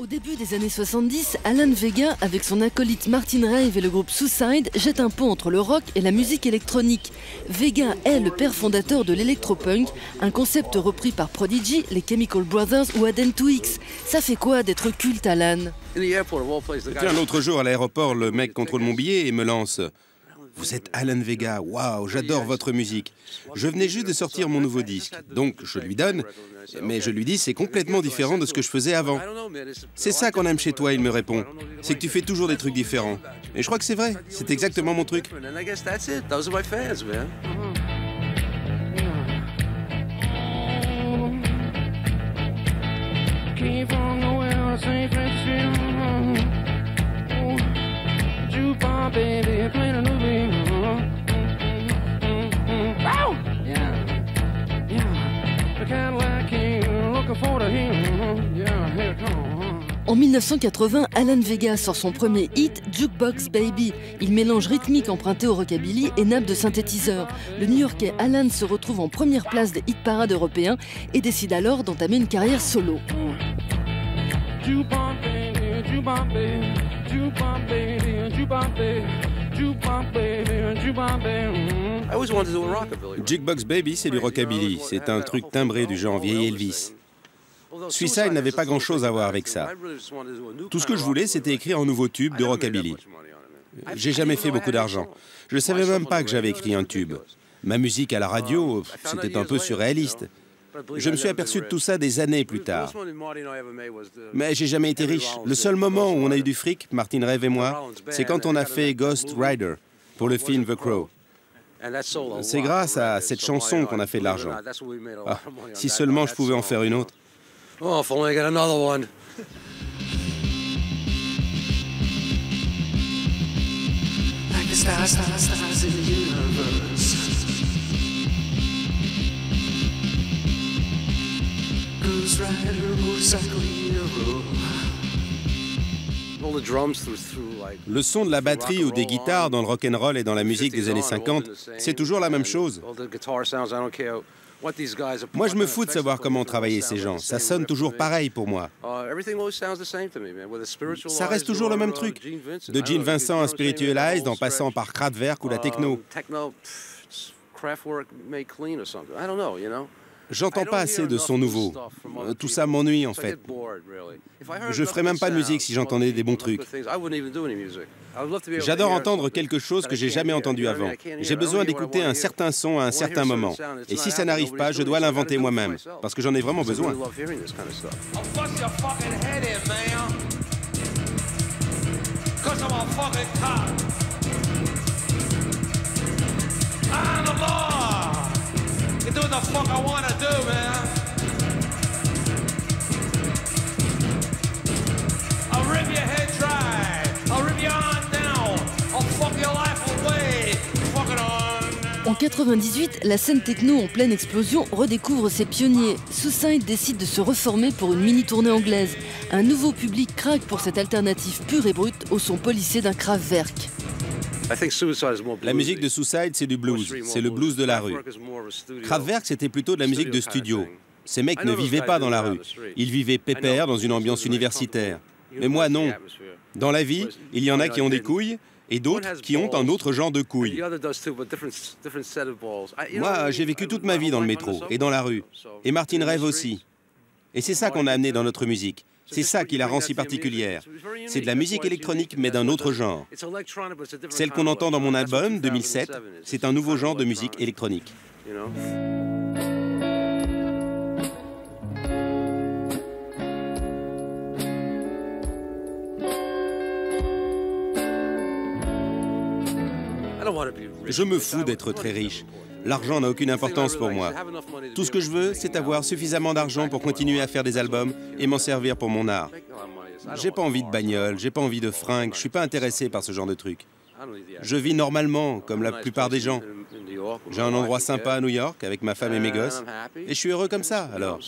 Au début des années 70, Alan Vega, avec son acolyte Martin Rave et le groupe Suicide, jette un pont entre le rock et la musique électronique. Vega est le père fondateur de l'électropunk, un concept repris par Prodigy, les Chemical Brothers ou Aden 2X. Ça fait quoi d'être culte, Alan? Tiens, l'autre jour à l'aéroport, le mec contrôle mon billet et me lance « Vous êtes Alan Vega, waouh, j'adore votre musique. Je venais juste de sortir mon nouveau disque. » Donc je lui donne, mais je lui dis c'est complètement différent de ce que je faisais avant. « C'est ça qu'on aime chez toi », il me répond. « C'est que tu fais toujours des trucs différents. » Et je crois que c'est vrai, c'est exactement mon truc. En 1980, Alan Vega sort son premier hit, Jukebox Baby. Il mélange rythmique emprunté au rockabilly et nappe de synthétiseur. Le New-Yorkais Alan se retrouve en première place des hit-parades européens et décide alors d'entamer une carrière solo. Jukebox Baby, c'est du rockabilly. C'est un truc timbré du genre vieil Elvis. Suicide n'avait pas grand-chose à voir avec ça. Tout ce que je voulais, c'était écrire un nouveau tube de rockabilly. J'ai jamais fait beaucoup d'argent. Je ne savais même pas que j'avais écrit un tube. Ma musique à la radio, c'était un peu surréaliste. Je me suis aperçu de tout ça des années plus tard. Mais j'ai jamais été riche. Le seul moment où on a eu du fric, Martin Rave et moi, c'est quand on a fait Ghost Rider pour le film The Crow. C'est grâce à cette chanson qu'on a fait de l'argent. Ah, si seulement je pouvais en faire une autre. Oh, if only I got another one. Like the stars in the universe. Ghost Rider, motorcycle hero. Le son de la batterie ou des guitares dans le rock'n'roll et dans la musique des années 50, c'est toujours la même chose. Moi, je me fous de savoir comment travaillaient ces gens. Ça sonne toujours pareil pour moi. Ça reste toujours le même truc. De Gene Vincent à Spiritualized, en passant par Kraftwerk ou la techno. J'entends pas assez de son nouveau. Tout ça m'ennuie, en fait. Je ferais même pas de musique si j'entendais des bons trucs. J'adore entendre quelque chose que j'ai jamais entendu avant. J'ai besoin d'écouter un certain son à un certain moment. Et si ça n'arrive pas, je dois l'inventer moi-même, parce que j'en ai vraiment besoin. Do what the fuck I wanna do, man. I'll rip your head dry. I'll rip your arm down. I'll fuck your life away. Fuck it on. En 98, la scène techno en pleine explosion redécouvre ses pionniers. Suicide décide de se reformer pour une mini-tournée anglaise. Un nouveau public craque pour cette alternative pure et brute au son policé d'un Kraftwerk. La musique de Suicide, c'est du blues. C'est le blues de la rue. Kraftwerk, c'était plutôt de la musique de studio. Ces mecs ne vivaient pas dans la rue. Ils vivaient pépère dans une ambiance universitaire. Mais moi, non. Dans la vie, il y en a qui ont des couilles et d'autres qui ont un autre genre de couilles. Moi, j'ai vécu toute ma vie dans le métro et dans la rue. Et Martin Rave aussi. Et c'est ça qu'on a amené dans notre musique. C'est ça qui la rend si particulière. C'est de la musique électronique, mais d'un autre genre. Celle qu'on entend dans mon album, 2007, c'est un nouveau genre de musique électronique. Je me fous d'être très riche. L'argent n'a aucune importance pour moi. Tout ce que je veux, c'est avoir suffisamment d'argent pour continuer à faire des albums et m'en servir pour mon art. J'ai pas envie de bagnole, j'ai pas envie de fringues, je suis pas intéressé par ce genre de trucs. Je vis normalement, comme la plupart des gens. J'ai un endroit sympa à New York, avec ma femme et mes gosses, et je suis heureux comme ça, alors.